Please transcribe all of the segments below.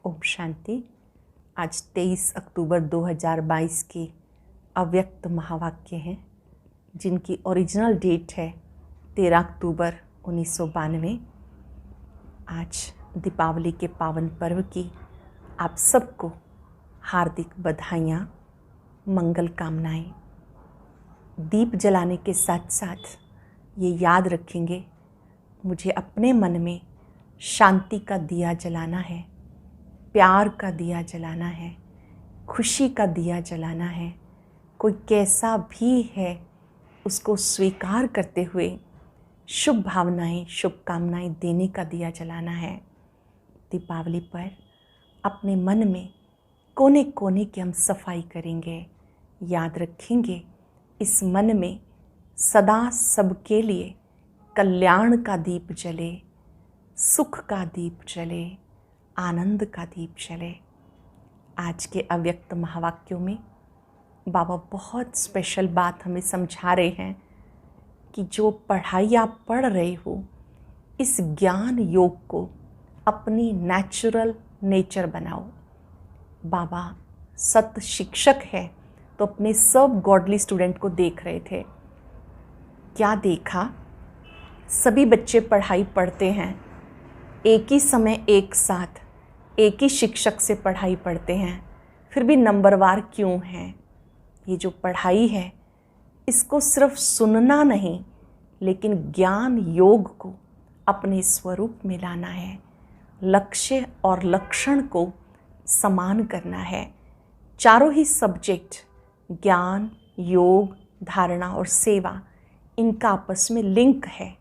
ओम शांति। आज 23 अक्टूबर 2022 के अव्यक्त महावाक्य हैं जिनकी ओरिजिनल डेट है 13 अक्टूबर 1992। आज दीपावली के पावन पर्व की आप सबको हार्दिक बधाइयाँ, मंगल कामनाएं। दीप जलाने के साथ साथ ये याद रखेंगे, मुझे अपने मन में शांति का दिया जलाना है, प्यार का दिया जलाना है, खुशी का दिया जलाना है। कोई कैसा भी है उसको स्वीकार करते हुए शुभ भावनाएं, शुभकामनाएं देने का दिया जलाना है। दीपावली पर अपने मन में कोने कोने की हम सफाई करेंगे। याद रखेंगे इस मन में सदा सबके लिए कल्याण का दीप जले, सुख का दीप जले, आनंद का दीप जले। आज के अव्यक्त महावाक्यों में बाबा बहुत स्पेशल बात हमें समझा रहे हैं कि जो पढ़ाई आप पढ़ रहे हो, इस ज्ञान योग को अपनी नेचुरल नेचर बनाओ। बाबा सत शिक्षक है तो अपने सब गॉडली स्टूडेंट को देख रहे थे। क्या देखा? सभी बच्चे पढ़ाई पढ़ते हैं, एक ही समय एक साथ एक ही शिक्षक से पढ़ाई पढ़ते हैं, फिर भी नंबरवार क्यों हैं? ये जो पढ़ाई है इसको सिर्फ सुनना नहीं, लेकिन ज्ञान योग को अपने स्वरूप में लाना है। लक्ष्य और लक्षण को समान करना है। चारों ही सब्जेक्ट ज्ञान, योग, धारणा और सेवा, इनका आपस में लिंक है।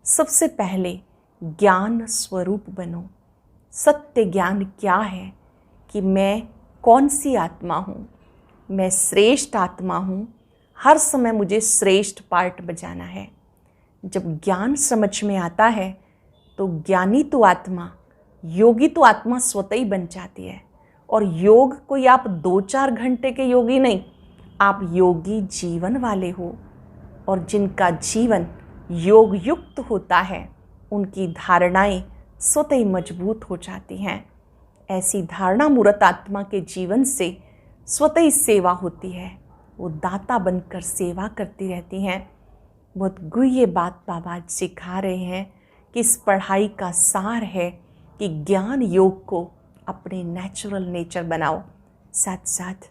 सबसे पहले ज्ञान स्वरूप बनो। सत्य ज्ञान क्या है कि मैं कौन सी आत्मा हूँ, मैं श्रेष्ठ आत्मा हूँ। हर समय मुझे श्रेष्ठ पार्ट बजाना है। जब ज्ञान समझ में आता है तो ज्ञानी तो आत्मा, योगी तो आत्मा स्वतः ही बन जाती है। और योग कोई आप 2-4 घंटे के योगी नहीं, आप योगी जीवन वाले हो। और जिनका जीवन योग युक्त होता है उनकी धारणाएं स्वतः ही मजबूत हो जाती हैं। ऐसी धारणा मूर्त आत्मा के जीवन से स्वतः ही सेवा होती है। वो दाता बनकर सेवा करती रहती हैं। बहुत गुह्य बात बाबा आज सिखा रहे हैं कि इस पढ़ाई का सार है कि ज्ञान योग को अपने नेचुरल नेचर बनाओ। साथ साथ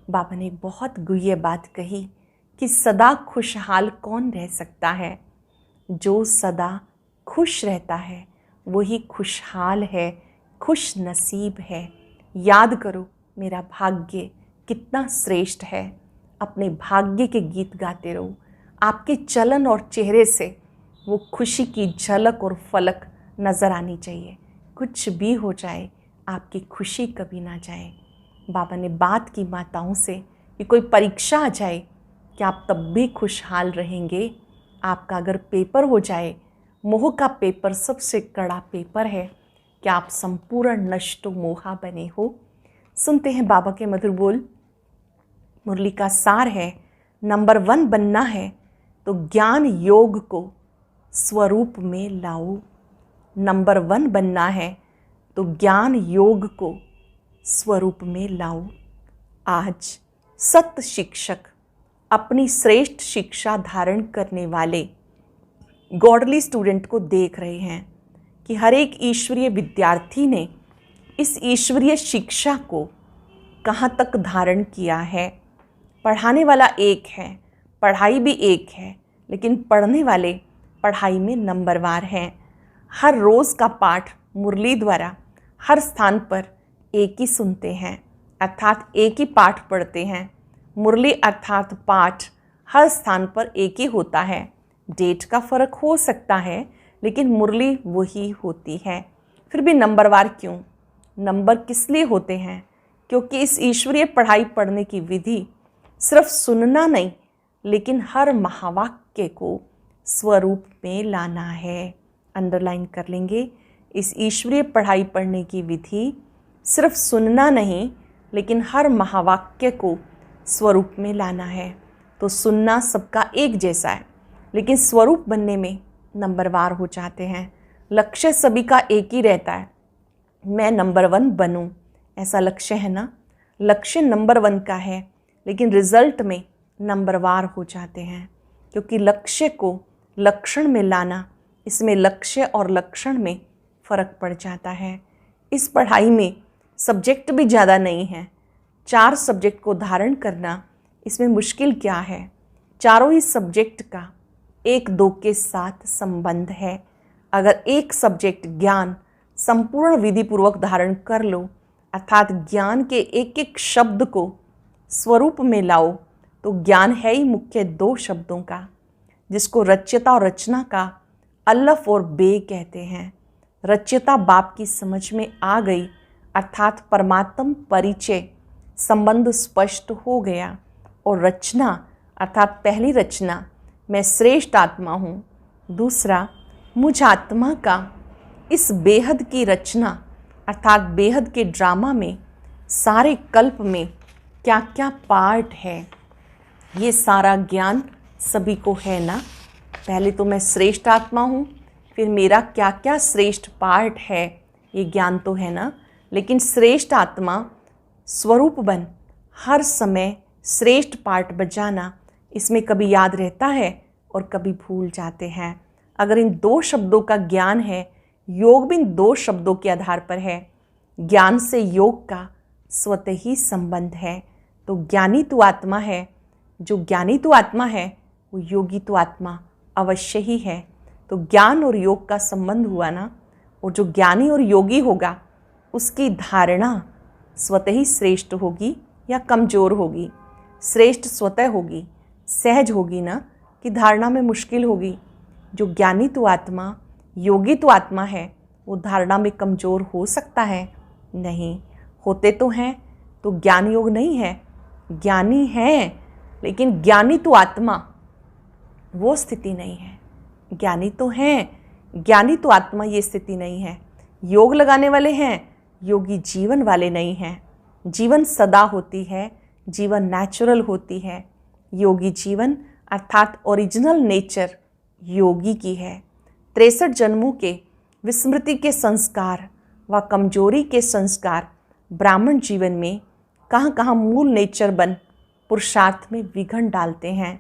बाबा ने बहुत गुह्य बात कही कि सदा खुशहाल कौन रह सकता है? जो सदा खुश रहता है वही खुशहाल है, खुश नसीब है। याद करो मेरा भाग्य कितना श्रेष्ठ है। अपने भाग्य के गीत गाते रहो। आपके चलन और चेहरे से वो खुशी की झलक और फलक नज़र आनी चाहिए। कुछ भी हो जाए आपकी खुशी कभी ना जाए। बाबा ने बात की माताओं से कि कोई परीक्षा आ जाए कि आप तब भी खुशहाल रहेंगे। आपका अगर पेपर हो जाए, मोह का पेपर सबसे कड़ा पेपर है, क्या आप संपूर्ण नष्टो मोहा बने हो? सुनते हैं बाबा के मधुर बोल। मुरली का सार है, नंबर 1 बनना है तो ज्ञान योग को स्वरूप में लाओ। नंबर 1 बनना है तो ज्ञान योग को स्वरूप में लाओ। आज सत शिक्षक अपनी श्रेष्ठ शिक्षा धारण करने वाले गॉडली स्टूडेंट को देख रहे हैं कि हर एक ईश्वरीय विद्यार्थी ने इस ईश्वरीय शिक्षा को कहाँ तक धारण किया है। पढ़ाने वाला एक है, पढ़ाई भी एक है, लेकिन पढ़ने वाले पढ़ाई में नंबरवार हैं। हर रोज़ का पाठ मुरली द्वारा हर स्थान पर एक ही सुनते हैं, अर्थात एक ही पाठ पढ़ते हैं। मुरली अर्थात पाठ हर स्थान पर एक ही होता है। डेट का फ़र्क हो सकता है, लेकिन मुरली वही होती है। फिर भी नंबरवार क्यों? नंबर किस लिए होते हैं? क्योंकि इस ईश्वरीय पढ़ाई पढ़ने की विधि सिर्फ सुनना नहीं, लेकिन हर महावाक्य को स्वरूप में लाना है। अंडरलाइन कर लेंगे, इस ईश्वरीय पढ़ाई पढ़ने की विधि सिर्फ सुनना नहीं, लेकिन हर महावाक्य को स्वरूप में लाना है। तो सुनना सबका एक जैसा है, लेकिन स्वरूप बनने में नंबरवार हो जाते हैं। लक्ष्य सभी का एक ही रहता है, मैं नंबर 1 बनूं, ऐसा लक्ष्य है ना। लक्ष्य नंबर 1 का है, लेकिन रिजल्ट में नंबरवार हो जाते हैं, क्योंकि लक्ष्य को लक्षण में लाना, इसमें लक्ष्य और लक्षण में फ़र्क पड़ जाता है। इस पढ़ाई में सब्जेक्ट भी ज़्यादा नहीं है, 4 सब्जेक्ट को धारण करना इसमें मुश्किल क्या है। चारों ही सब्जेक्ट का 1-2 के साथ संबंध है। अगर एक सब्जेक्ट ज्ञान संपूर्ण विधिपूर्वक धारण कर लो, अर्थात ज्ञान के एक एक शब्द को स्वरूप में लाओ, तो ज्ञान है ही मुख्य 2 शब्दों का, जिसको रच्यता और रचना का अल्लफ और बे कहते हैं। रच्यता बाप की समझ में आ गई, अर्थात परमात्म परिचय संबंध स्पष्ट हो गया, और रचना अर्थात पहली रचना मैं श्रेष्ठ आत्मा हूँ, दूसरा मुझ आत्मा का इस बेहद की रचना अर्थात बेहद के ड्रामा में सारे कल्प में क्या क्या पार्ट है, ये सारा ज्ञान सभी को है ना। पहले तो मैं श्रेष्ठ आत्मा हूँ, फिर मेरा क्या क्या श्रेष्ठ पार्ट है, ये ज्ञान तो है ना। लेकिन श्रेष्ठ आत्मा स्वरूप बन हर समय श्रेष्ठ पार्ट बजाना, इसमें कभी याद रहता है और कभी भूल जाते हैं। अगर इन 2 शब्दों का ज्ञान है, योग भी इन 2 शब्दों के आधार पर है। ज्ञान से योग का स्वतः ही संबंध है। तो ज्ञानी तो आत्मा है, जो ज्ञानी तो आत्मा है वो योगी तो आत्मा अवश्य ही है। तो ज्ञान और योग का संबंध हुआ ना, और जो ज्ञानी और योगी होगा उसकी धारणा स्वतः ही श्रेष्ठ होगी या कमज़ोर होगी। श्रेष्ठ स्वतः होगी, सहज होगी ना, कि धारणा में मुश्किल होगी। जो ज्ञानी तो आत्मा योगी तो आत्मा है, वो धारणा में कमज़ोर हो सकता है? नहीं, होते तो हैं। तो ज्ञान योग नहीं है, ज्ञानी है, लेकिन ज्ञानी तो आत्मा वो स्थिति नहीं है। ज्ञानी तो हैं, ज्ञानी तो आत्मा ये स्थिति नहीं है। योग लगाने वाले हैं, योगी जीवन वाले नहीं हैं। जीवन सदा होती है, जीवन नेचुरल होती है। योगी जीवन अर्थात ओरिजिनल नेचर योगी की है। 63 जन्मों के विस्मृति के संस्कार व कमजोरी के संस्कार ब्राह्मण जीवन में कहाँ कहाँ मूल नेचर बन पुरुषार्थ में विघन डालते हैं।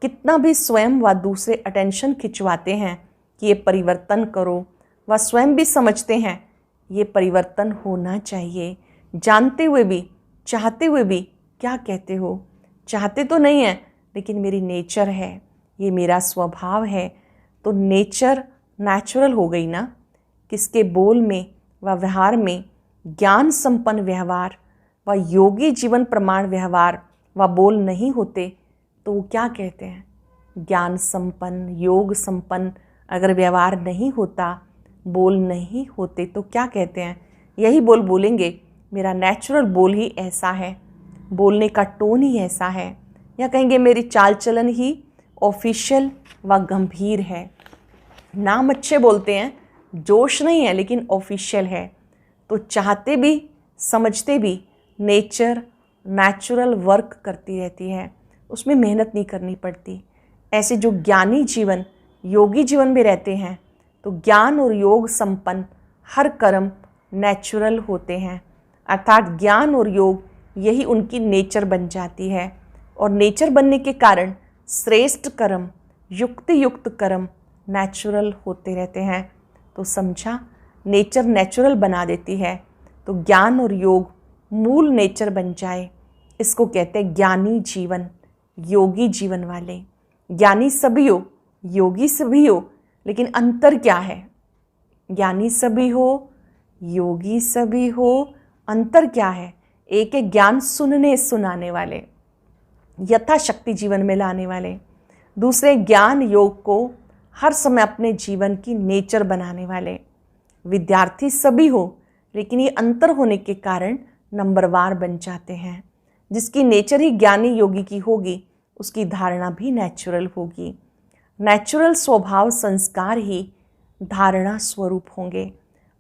कितना भी स्वयं व दूसरे अटेंशन खिंचवाते हैं कि ये परिवर्तन करो, व स्वयं भी समझते हैं ये परिवर्तन होना चाहिए, जानते हुए भी चाहते हुए भी क्या कहते हो, चाहते तो नहीं है लेकिन मेरी नेचर है, ये मेरा स्वभाव है। तो नेचर नेचुरल हो गई ना। किसके बोल में व व्यवहार में ज्ञान संपन्न व्यवहार व योगी जीवन प्रमाण व्यवहार व बोल नहीं होते तो वो क्या कहते हैं? ज्ञान संपन्न योग संपन्न अगर व्यवहार नहीं होता, बोल नहीं होते तो क्या कहते हैं? यही बोल बोलेंगे, मेरा नेचुरल बोल ही ऐसा है, बोलने का टोन ही ऐसा है, या कहेंगे मेरी चाल चलन ही ऑफिशियल व गंभीर है। नाम अच्छे बोलते हैं, जोश नहीं है लेकिन ऑफिशियल है। तो चाहते भी समझते भी नेचर नेचुरल वर्क करती रहती है, उसमें मेहनत नहीं करनी पड़ती। ऐसे जो ज्ञानी जीवन योगी जीवन में रहते हैं तो ज्ञान और योग संपन्न हर कर्म नेचुरल होते हैं, अर्थात ज्ञान और योग यही उनकी नेचर बन जाती है। और नेचर बनने के कारण श्रेष्ठ कर्म युक्त कर्म नेचुरल होते रहते हैं। तो समझा, नेचर नेचुरल बना देती है, तो ज्ञान और योग मूल नेचर बन जाए, इसको कहते हैं ज्ञानी जीवन, योगी जीवन वाले। ज्ञानी सभी हो, योगी सभी हो, लेकिन अंतर क्या है? ज्ञानी सभी हो, योगी सभी हो, अंतर क्या है? एक है ज्ञान सुनने सुनाने वाले, यथाशक्ति जीवन में लाने वाले, दूसरे ज्ञान योग को हर समय अपने जीवन की नेचर बनाने वाले। विद्यार्थी सभी हो, लेकिन ये अंतर होने के कारण नंबरवार बन जाते हैं। जिसकी नेचर ही ज्ञानी योगी की होगी, उसकी धारणा भी नेचुरल होगी। नेचुरल स्वभाव संस्कार ही धारणा स्वरूप होंगे।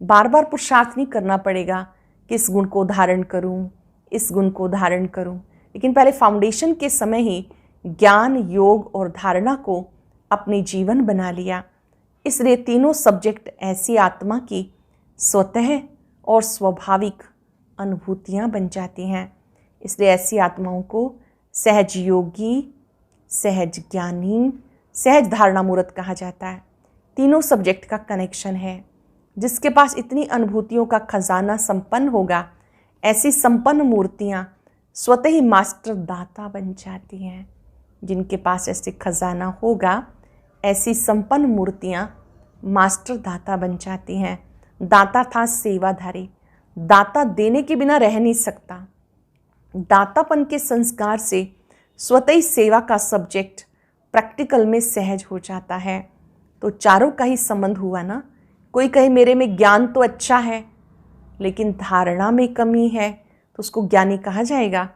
बार बार पुरुषार्थ नहीं करना पड़ेगा कि इस गुण को धारण करूं, इस गुण को धारण करूं, लेकिन पहले फाउंडेशन के समय ही ज्ञान योग और धारणा को अपने जीवन बना लिया। इसलिए तीनों सब्जेक्ट ऐसी आत्मा की स्वतः और स्वाभाविक अनुभूतियाँ बन जाती हैं। इसलिए ऐसी आत्माओं को सहज योगी, सहज ज्ञानी, सहज धारणा मूर्त कहा जाता है। तीनों सब्जेक्ट का कनेक्शन है। जिसके पास इतनी अनुभूतियों का खजाना संपन्न होगा, ऐसी संपन्न मूर्तियाँ स्वतः ही मास्टर दाता बन जाती हैं। जिनके पास ऐसे खजाना होगा, ऐसी संपन्न मूर्तियाँ मास्टर दाता बन जाती हैं। दाता था सेवाधारी। दाता देने के बिना रह नहीं सकता। दातापन के संस्कार से स्वतः ही सेवा का सब्जेक्ट प्रैक्टिकल में सहज हो जाता है। तो चारों का ही संबंध हुआ ना। कोई कहे मेरे में ज्ञान तो अच्छा है लेकिन धारणा में कमी है, तो उसको ज्ञानी कहा जाएगा?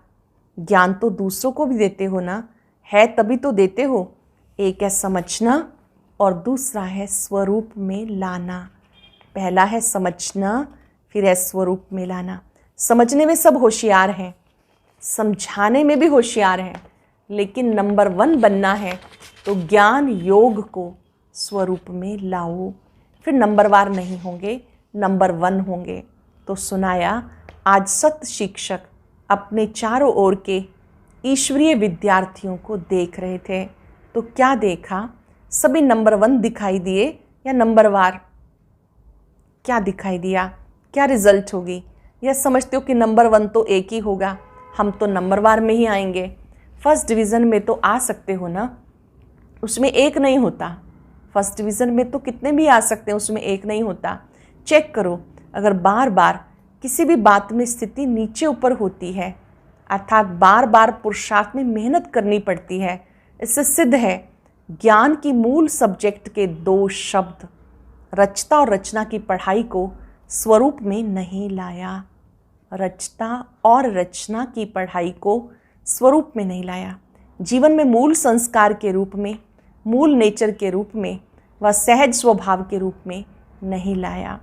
ज्ञान तो दूसरों को भी देते हो ना, है तभी तो देते हो। एक है समझना और दूसरा है स्वरूप में लाना। पहला है समझना, फिर है स्वरूप में लाना। समझने में सब होशियार हैं, समझाने में भी होशियार हैं, लेकिन नंबर 1 बनना है तो ज्ञान योग को स्वरूप में लाओ। फिर नंबरवार नहीं होंगे, नंबर 1 होंगे। तो सुनाया आज सत्य शिक्षक अपने चारों ओर के ईश्वरीय विद्यार्थियों को देख रहे थे। तो क्या देखा? सभी नंबर 1 दिखाई दिए या नंबरवार? क्या दिखाई दिया? क्या रिजल्ट होगी? या समझते हो कि नंबर 1 तो एक ही होगा, हम तो नंबरवार में ही आएंगे? फर्स्ट डिवीज़न में तो आ सकते हो ना, उसमें एक नहीं होता। फर्स्ट डिवीज़न में तो कितने भी आ सकते हैं, उसमें एक नहीं होता। चेक करो, अगर बार बार किसी भी बात में स्थिति नीचे ऊपर होती है, अर्थात बार बार पुरुषार्थ में मेहनत करनी पड़ती है, इससे सिद्ध है ज्ञान की मूल सब्जेक्ट के 2 शब्द रचता और रचना की पढ़ाई को स्वरूप में नहीं लाया। रचता और रचना की पढ़ाई को स्वरूप में नहीं लाया। जीवन में मूल संस्कार के रूप में, मूल नेचर के रूप में व सहज स्वभाव के रूप में नहीं लाया।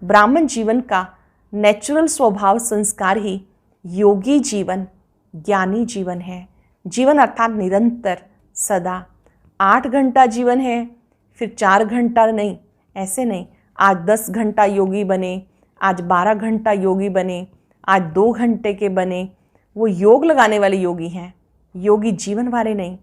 ब्राह्मण जीवन का नेचुरल स्वभाव संस्कार ही योगी जीवन, ज्ञानी जीवन है। जीवन अर्थात निरंतर, सदा। 8 घंटा जीवन है, फिर 4 घंटा नहीं, ऐसे नहीं। आज 10 घंटा योगी बने, आज 12 घंटा योगी बने, आज 2 घंटे के बने, वो योग लगाने वाले योगी हैं, योगी जीवन वाले नहीं।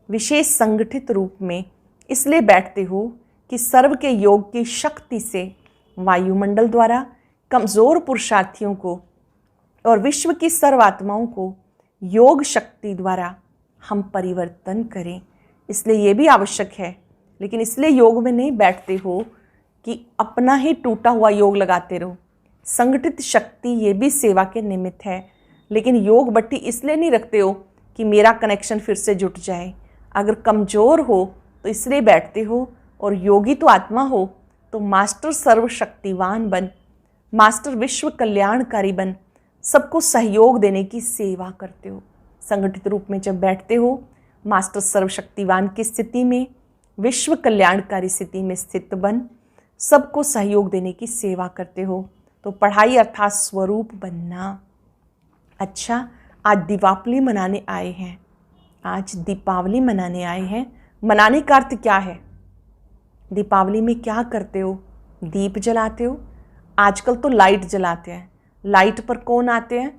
विशेष संगठित रूप में इसलिए बैठते हो कि सर्व के योग की शक्ति से वायुमंडल द्वारा कमज़ोर पुरुषार्थियों को और विश्व की सर्वात्माओं को योग शक्ति द्वारा हम परिवर्तन करें। इसलिए ये भी आवश्यक है। लेकिन इसलिए योग में नहीं बैठते हो कि अपना ही टूटा हुआ योग लगाते रहो। संगठित शक्ति ये भी सेवा के निमित्त है, लेकिन योग बट्टी इसलिए नहीं रखते हो कि मेरा कनेक्शन फिर से जुट जाए। अगर कमज़ोर हो तो इसलिए बैठते हो, और योगी तो आत्मा हो तो मास्टर सर्वशक्तिवान बन, मास्टर विश्व कल्याणकारी बन, सबको सहयोग देने की सेवा करते हो। संगठित रूप में जब बैठते हो, मास्टर सर्वशक्तिवान की स्थिति में, विश्व कल्याणकारी स्थिति में स्थित बन, सबको सहयोग देने की सेवा करते हो। तो पढ़ाई अर्थात स्वरूप बनना। अच्छा, आज दीपावली मनाने आए हैं, आज दीपावली मनाने आए हैं। मनाने का अर्थ क्या है? दीपावली में क्या करते हो? दीप जलाते हो। आजकल तो लाइट जलाते हैं। लाइट पर कौन आते हैं?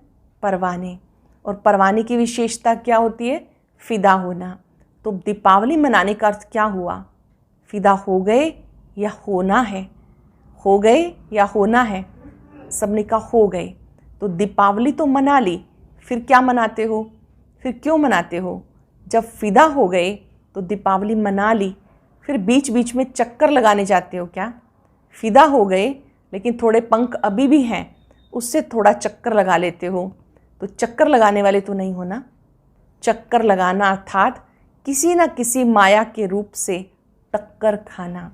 परवाने। और परवाने की विशेषता क्या होती है? फिदा होना। तो दीपावली मनाने का अर्थ क्या हुआ? फिदा हो गए या होना है? हो गए या होना है? सबने कहा हो गए। तो दीपावली तो मना ली, फिर क्या मनाते हो? फिर क्यों मनाते हो? जब फिदा हो गए तो दीपावली मना ली, फिर बीच बीच में चक्कर लगाने जाते हो क्या? फिदा हो गए लेकिन थोड़े पंख अभी भी हैं, उससे थोड़ा चक्कर लगा लेते हो। तो चक्कर लगाने वाले तो नहीं हो ना। चक्कर लगाना अर्थात किसी न किसी माया के रूप से टक्कर खाना।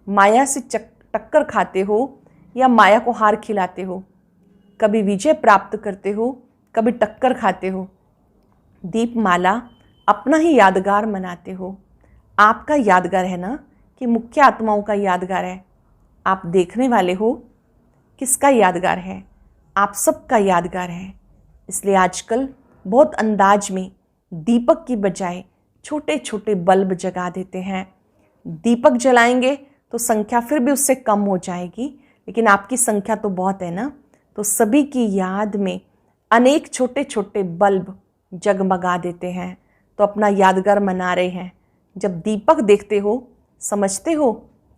माया से टक्कर खाते हो या माया को हार खिलाते हो? कभी विजय प्राप्त करते हो, कभी टक्कर खाते हो। दीपमाला अपना ही यादगार मनाते हो। आपका यादगार है ना कि मुख्य आत्माओं का यादगार है? आप देखने वाले हो, किसका यादगार है? आप सबका यादगार है। इसलिए आजकल बहुत अंदाज में दीपक की बजाय छोटे छोटे बल्ब जगा देते हैं। दीपक जलाएंगे तो संख्या फिर भी उससे कम हो जाएगी, लेकिन आपकी संख्या तो बहुत है ना। तो सभी की याद में अनेक छोटे छोटे बल्ब जगमगा देते हैं, तो अपना यादगार मना रहे हैं। जब दीपक देखते हो समझते हो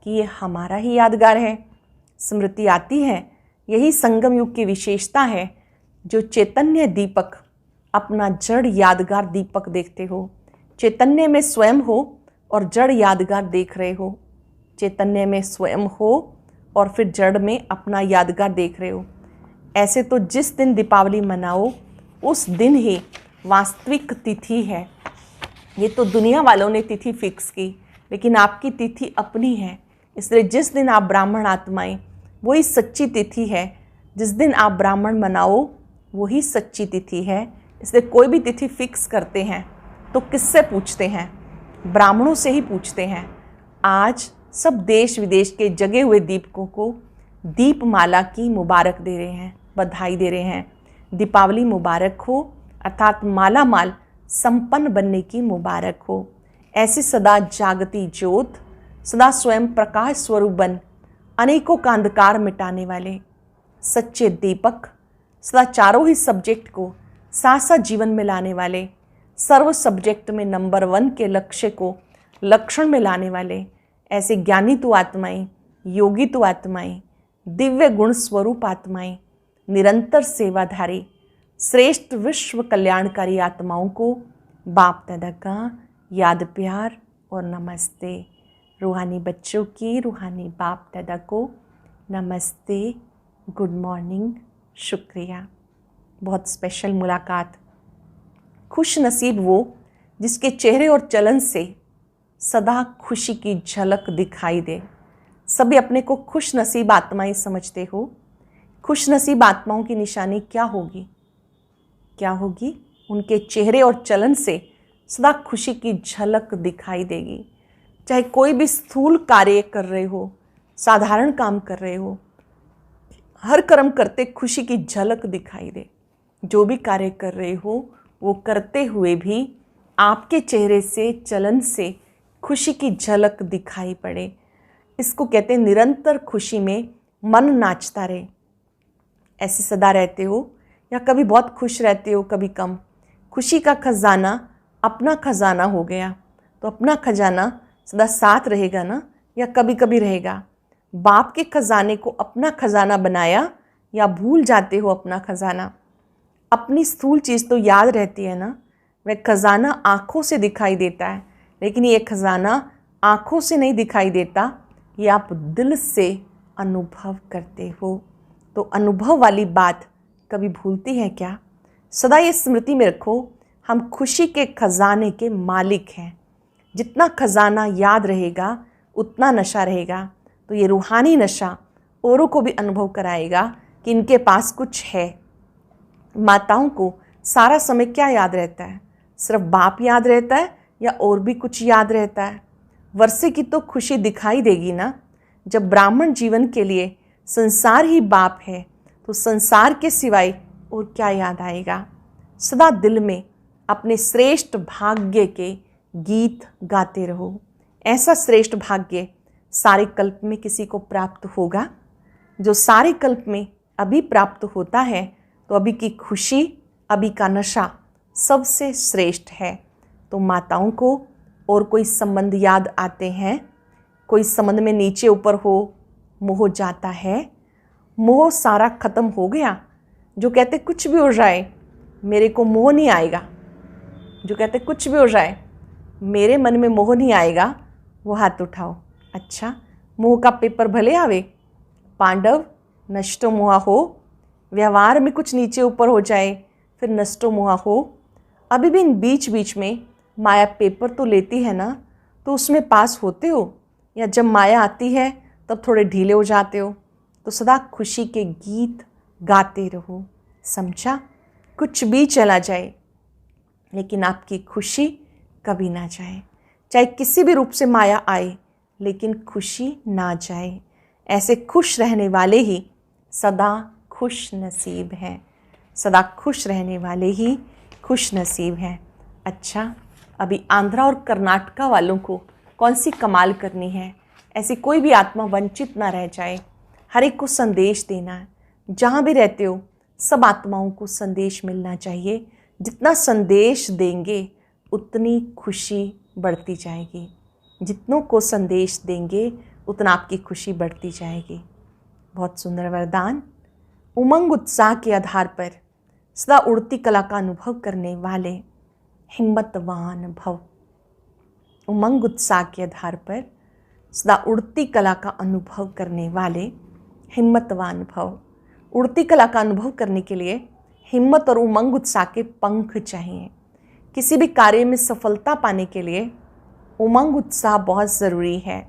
कि ये हमारा ही यादगार है। स्मृति आती है, यही संगम युग की विशेषता है। जो चैतन्य दीपक अपना जड़ यादगार दीपक देखते हो, चैतन्य में स्वयं हो और जड़ यादगार देख रहे हो, चैतन्य में स्वयं हो और फिर जड़ में अपना यादगार देख रहे हो। ऐसे तो जिस दिन दीपावली मनाओ उस दिन ही वास्तविक तिथि है। ये तो दुनिया वालों ने तिथि फिक्स की, लेकिन आपकी तिथि अपनी है। इसलिए जिस दिन आप ब्राह्मण आत्माएं, वही सच्ची तिथि है। जिस दिन आप ब्राह्मण मनाओ वही सच्ची तिथि है। इसलिए कोई भी तिथि फिक्स करते हैं तो किससे पूछते हैं? ब्राह्मणों से ही पूछते हैं। आज सब देश विदेश के जगे हुए दीपकों को दीपमाला की मुबारक दे रहे हैं, बधाई दे रहे हैं। दीपावली मुबारक हो, अर्थात माला माल संपन्न बनने की मुबारक हो। ऐसी सदा जागती ज्योत, सदा स्वयं प्रकाश स्वरूप बन, अनेकों का अंधकार मिटाने वाले सच्चे दीपक, सदा चारों ही सब्जेक्ट को साथ साथ जीवन में लाने वाले, सर्व सब्जेक्ट में नंबर 1 के लक्ष्य को लक्षण में लाने वाले ऐसे ज्ञानी तो आत्माएं, योगी तो आत्माएं, दिव्य गुण स्वरूप आत्माएं, निरंतर सेवाधारी श्रेष्ठ विश्व कल्याणकारी आत्माओं को बाप दादा का याद प्यार और नमस्ते। रूहानी बच्चों की रूहानी बाप दादा को नमस्ते, गुड मॉर्निंग, शुक्रिया। बहुत स्पेशल मुलाकात। खुश नसीब वो जिसके चेहरे और चलन से सदा खुशी की झलक दिखाई दे। सभी अपने को खुश नसीब आत्माएं समझते हो। खुश नसीब आत्माओं की निशानी क्या होगी? क्या होगी? उनके चेहरे और चलन से सदा खुशी की झलक दिखाई देगी। चाहे कोई भी स्थूल कार्य कर रहे हो, साधारण काम कर रहे हो, हर कर्म करते खुशी की झलक दिखाई दे। जो भी कार्य कर रहे हो वो करते हुए भी आपके चेहरे से, चलन से खुशी की झलक दिखाई पड़े। इसको कहते हैं निरंतर खुशी में मन नाचता रहे। ऐसे सदा रहते हो या कभी बहुत खुश रहते हो, कभी कम। खुशी का खजाना अपना खजाना हो गया तो अपना खजाना सदा साथ रहेगा ना, या कभी कभी रहेगा? बाप के खजाने को अपना खजाना बनाया या भूल जाते हो अपना खजाना? अपनी स्थूल चीज़ तो याद रहती है ना, वह खजाना आँखों से दिखाई देता है, लेकिन ये खजाना आँखों से नहीं दिखाई देता, ये आप दिल से अनुभव करते हो। तो अनुभव वाली बात कभी भूलती है क्या? सदा ये स्मृति में रखो, हम खुशी के खजाने के मालिक हैं। जितना खजाना याद रहेगा उतना नशा रहेगा। तो ये रूहानी नशा औरों को भी अनुभव कराएगा कि इनके पास कुछ है। माताओं को सारा समय क्या याद रहता है? सिर्फ बाप याद रहता है या और भी कुछ याद रहता है? वर्षे की तो खुशी दिखाई देगी ना। जब ब्राह्मण जीवन के लिए संसार ही बाप है तो संसार के सिवाय और क्या याद आएगा? सदा दिल में अपने श्रेष्ठ भाग्य के गीत गाते रहो। ऐसा श्रेष्ठ भाग्य सारे कल्प में किसी को प्राप्त होगा? जो सारे कल्प में अभी प्राप्त होता है, तो अभी की खुशी, अभी का नशा सबसे श्रेष्ठ है। तो माताओं को और कोई संबंध याद आते हैं? कोई संबंध में नीचे ऊपर हो, मोह जाता है? मोह सारा खत्म हो गया? जो कहते कुछ भी हो जाए मेरे को मोह नहीं आएगा, जो कहते कुछ भी हो जाए मेरे मन में मोह नहीं आएगा, वो हाथ उठाओ। अच्छा, मोह का पेपर भले आवे, पांडव नष्टो मोहा हो, व्यवहार में कुछ नीचे ऊपर हो जाए फिर नष्टो मोहा हो। अभी भी इन बीच बीच में माया पेपर तो लेती है ना, तो उसमें पास होते हो, या जब माया आती है तब थोड़े ढीले हो जाते हो? तो सदा खुशी के गीत गाते रहो। समझा? कुछ भी चला जाए लेकिन आपकी खुशी कभी ना जाए। चाहे किसी भी रूप से माया आए लेकिन खुशी ना जाए। ऐसे खुश रहने वाले ही सदा खुश नसीब हैं। सदा खुश रहने वाले ही खुश नसीब हैं। अच्छा, अभी आंध्रा और कर्नाटका वालों को कौन सी कमाल करनी है? ऐसी कोई भी आत्मा वंचित ना रह जाए। हर एक को संदेश देना है। जहाँ भी रहते हो सब आत्माओं को संदेश मिलना चाहिए। जितना संदेश देंगे उतनी खुशी बढ़ती जाएगी। जितनों को संदेश देंगे उतना आपकी खुशी बढ़ती जाएगी। बहुत सुंदर वरदान। उमंग उत्साह के आधार पर सदा उड़ती कला का अनुभव करने वाले हिम्मतवान भव। उमंग उत्साह के आधार पर सदा उड़ती कला का अनुभव करने वाले हिम्मतवान भव। उड़ती कला का अनुभव करने के लिए हिम्मत और उमंग उत्साह के पंख चाहिए। किसी भी कार्य में सफलता पाने के लिए उमंग उत्साह बहुत ज़रूरी है।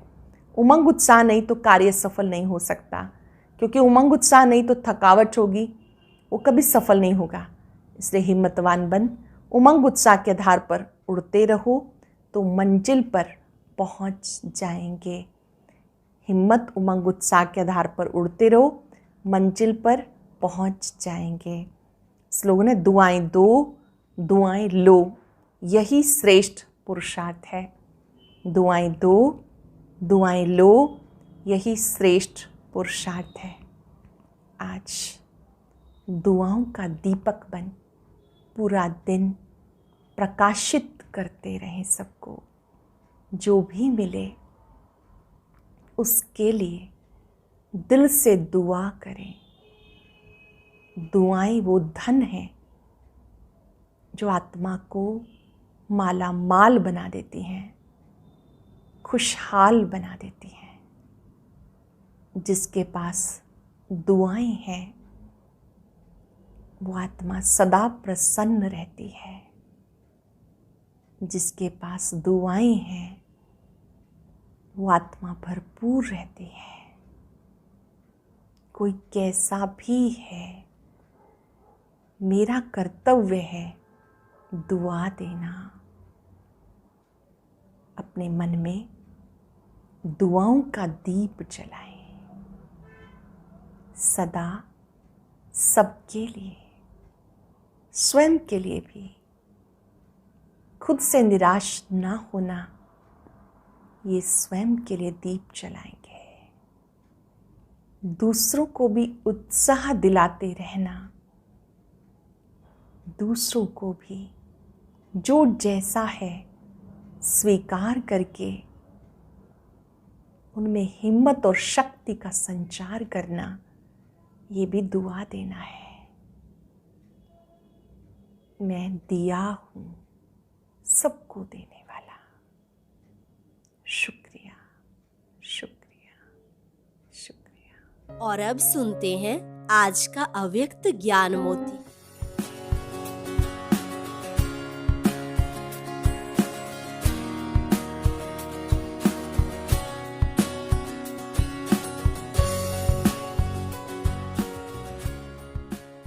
उमंग उत्साह नहीं तो कार्य सफल नहीं हो सकता, क्योंकि उमंग उत्साह नहीं तो थकावट होगी, वो कभी सफल नहीं होगा। इसलिए हिम्मतवान बन उमंग उत्साह के आधार पर उड़ते रहो तो मंजिल पर पहुंच जाएंगे। हिम्मत उमंग उत्साह के आधार पर उड़ते रहो, मंजिल पर पहुंच जाएंगे। स्लोगन है, दुआएं दो दुआएं लो, यही श्रेष्ठ पुरुषार्थ है। दुआएं दो दुआएं लो, यही श्रेष्ठ पुरुषार्थ है। आज दुआओं का दीपक बन पूरा दिन प्रकाशित करते रहें सबको। जो भी मिले उसके लिए दिल से दुआ करें। दुआएं वो धन है जो आत्मा को माला माल बना देती हैं, खुशहाल बना देती हैं। जिसके पास दुआएं हैं वो आत्मा सदा प्रसन्न रहती है। जिसके पास दुआएं हैं वो आत्मा भरपूर रहती है। कोई कैसा भी है, मेरा कर्तव्य है दुआ देना। अपने मन में दुआओं का दीप जलाएं, सदा सबके लिए, स्वयं के लिए भी। खुद से निराश ना होना, ये स्वयं के लिए दीप जलाएंगे। दूसरों को भी उत्साह दिलाते रहना। दूसरों को भी जो जैसा है स्वीकार करके उनमें हिम्मत और शक्ति का संचार करना, ये भी दुआ देना है। मैं दिया हूँ सबको देने वाला। शुक्रिया, शुक्रिया, शुक्रिया। और अब सुनते हैं आज का अव्यक्त ज्ञान मोती।